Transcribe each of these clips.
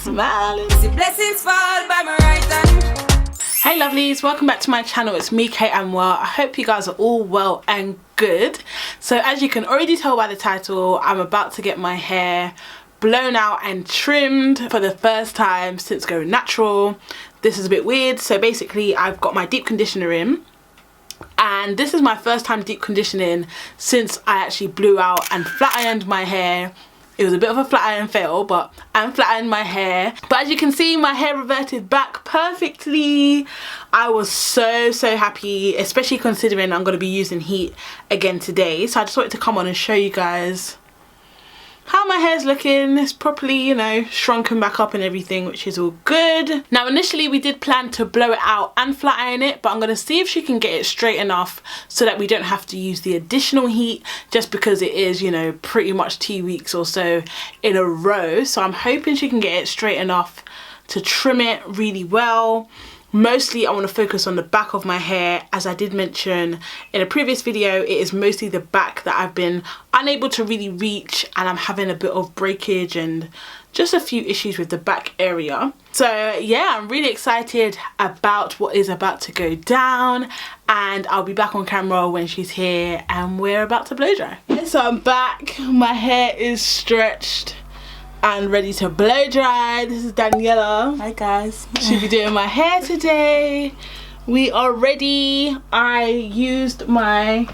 smiling. The blessings fall by my right hand. Hey lovelies, welcome back to my channel. It's me, Amoah. I hope you guys are all well and good. So as you can already tell by the title, I'm about to get my hair blown out and trimmed for the first time since going natural. This is a bit weird. So basically I've got my deep conditioner in, and this is my first time deep conditioning since I actually blew out and flat ironed my hair. It was a bit of a flat iron fail, but I flat ironed my hair. But as you can see, my hair reverted back perfectly. I was so happy, especially considering I'm going to be using heat again today. So I just wanted to come on and show you guys how my hair's looking. It's properly, you know, shrunken back up and everything, which is all good. Now initially we did plan to blow it out and flat iron it, but I'm gonna see if she can get it straight enough so that we don't have to use the additional heat, just because it is, you know, pretty much 2 weeks or so in a row. So I'm hoping she can get it straight enough to trim it really well. Mostly I want to focus on the back of my hair. As I did mention in a previous video, it is mostly the back that I've been unable to really reach, and I'm having a bit of breakage and just a few issues with the back area. So yeah, I'm really excited about what is about to go down, and I'll be back on camera when she's here and we're about to blow dry. So I'm back, my hair is stretched and ready to blow dry. This is Daniella. Hi guys. She'll be doing my hair today. We are ready. I used my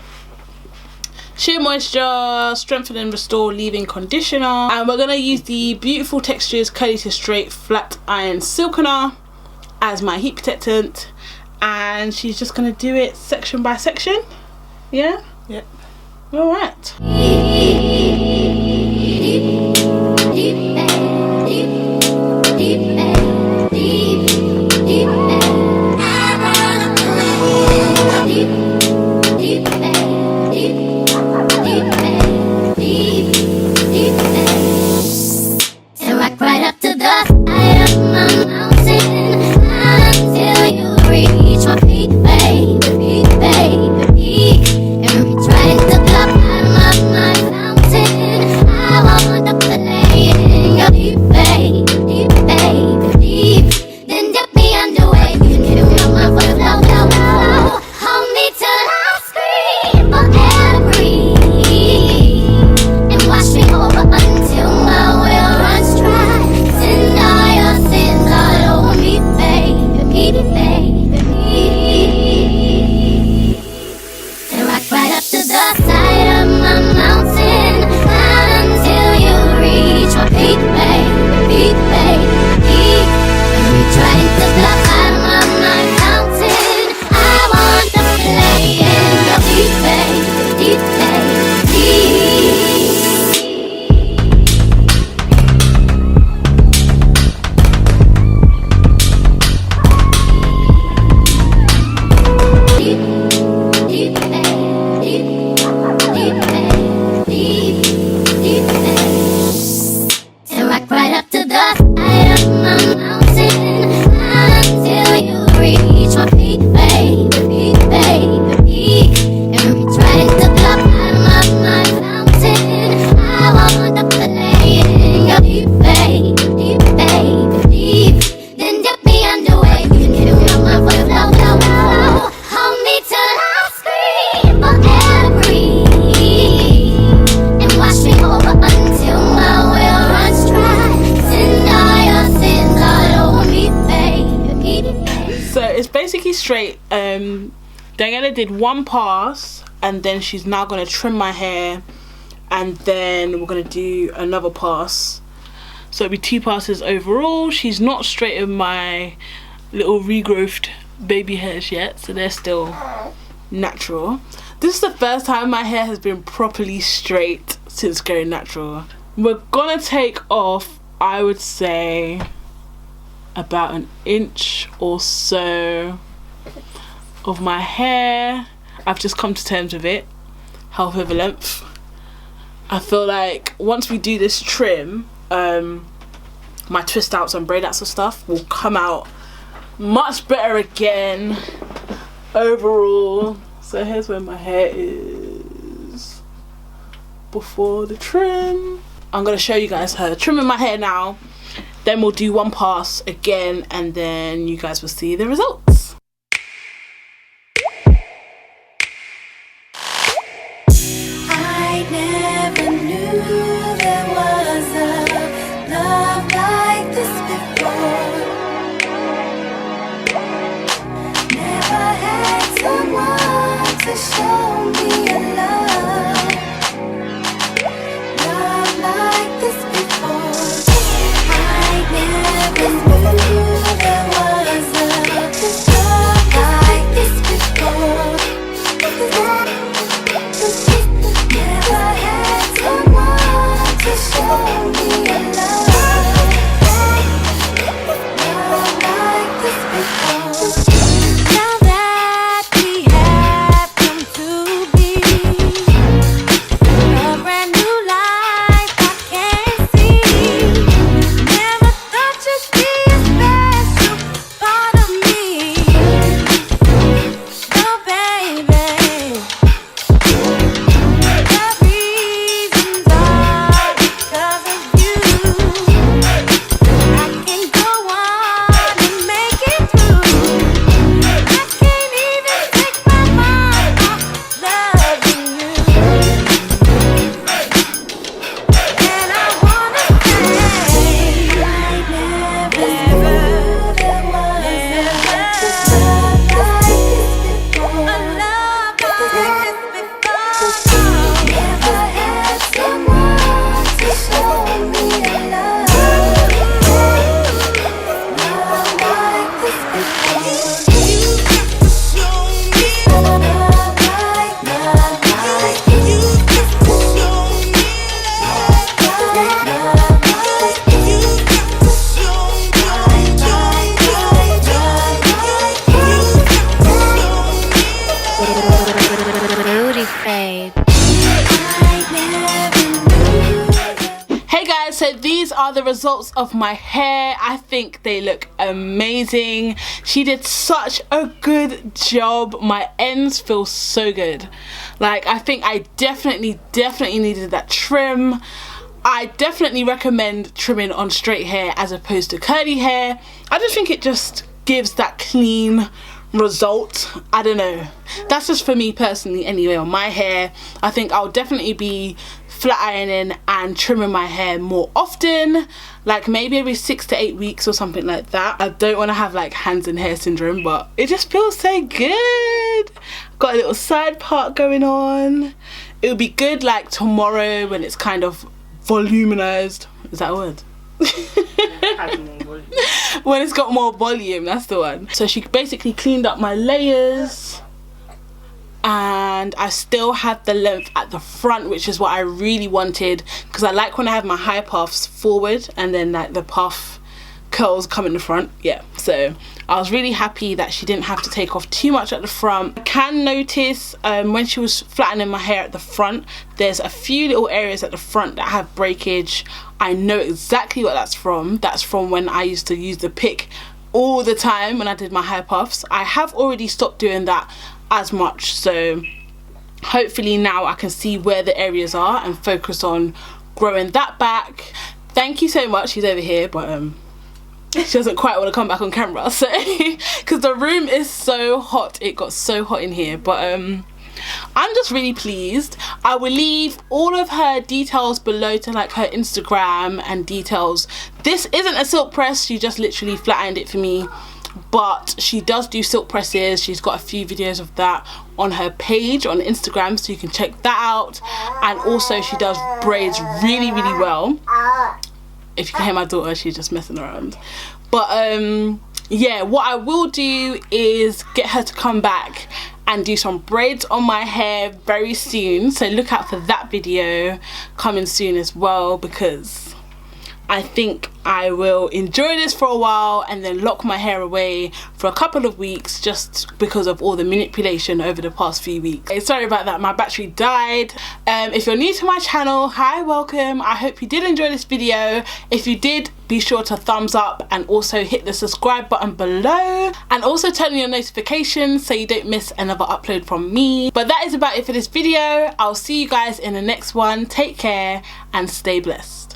Sheer Moisture Strengthen and Restore Leave-In Conditioner, and we're gonna use the Beautiful Textures Curly to Straight Flat Iron Silkener as my heat protectant, and she's just gonna do it section by section. Yeah? Yep. All right. Straight. Daniella did one pass, and then she's now going to trim my hair, and then we're going to do another pass, so it'll be 2 passes overall. She's not straightened my little regrowthed baby hairs yet, so they're still natural. This is the first time my hair has been properly straight since going natural. We're gonna take off, I would say, about 1 inch or so of my hair. I've just come to terms with it, half of a length. I feel like once we do this trim, my twist outs and braid outs and stuff will come out much better again overall. So here's where my hair is before the trim. I'm gonna show you guys her trimming my hair now, Then we'll do one pass again, and then you guys will see the results. I never knew there was a love like this before. Never had someone to show me a love like this before. I never knew there was a love like this before. Never had someone to show me a love like this before. Now that we have come to be a brand new life, I can see. Never thought you'd be a special part of me. Oh, baby. The reasons are because of you. I can go on and make it through. I can't even take my mind off loving you. And I wanna say I never knew there was a love like this before. A love like this before. Never had someone to show me a love like this before. You got to show me a love like this. You got to show me Booty fade. Hey guys, so these are the results of my hair. I think they look amazing. She did such a good job. My ends feel so good. Like, I think I definitely needed that trim. I definitely recommend trimming on straight hair as opposed to curly hair. I just think it just gives that clean result. I don't know, that's just for me personally anyway. On my hair, I think I'll definitely be flat ironing and trimming my hair more often, like maybe every 6 to 8 weeks or something like that. I don't want to have like hands and hair syndrome, but it just feels so good. Got a little side part going on. It would be good like tomorrow when it's kind of voluminized. Is that a word? When it's got more volume, that's the one. So she basically cleaned up my layers, and I still have the length at the front, which is what I really wanted, because I like when I have my high puffs forward and then like the puff curls come in the front. Yeah, so I was really happy that she didn't have to take off too much at the front. I can notice when she was flattening my hair at the front, there's a few little areas at the front that have breakage. I know exactly what that's from. That's from when I used to use the pick all the time when I did my high puffs. I have already stopped doing that as much, so hopefully now I can see where the areas are and focus on growing that back. Thank you so much. She's over here, but she doesn't quite want to come back on camera, so because the room is so hot. It got so hot in here, but I'm just really pleased. I will leave all of her details below to like her Instagram and details. This isn't a silk press, she just literally flat ironed it for me, but she does do silk presses. She's got a few videos of that on her page on Instagram, so you can check that out. And also she does braids really well. If you can hear my daughter, she's just messing around. But yeah, what I will do is get her to come back and do some braids on my hair very soon, so look out for that video coming soon as well, because I think I will enjoy this for a while and then lock my hair away for a couple of weeks, just because of all the manipulation over the past few weeks. Okay, sorry about that, my battery died. If you're new to my channel, hi, welcome. I hope you did enjoy this video. If you did, be sure to thumbs up and also hit the subscribe button below, and also turn on your notifications so you don't miss another upload from me. But that is about it for this video. I'll see you guys in the next one. Take care and stay blessed.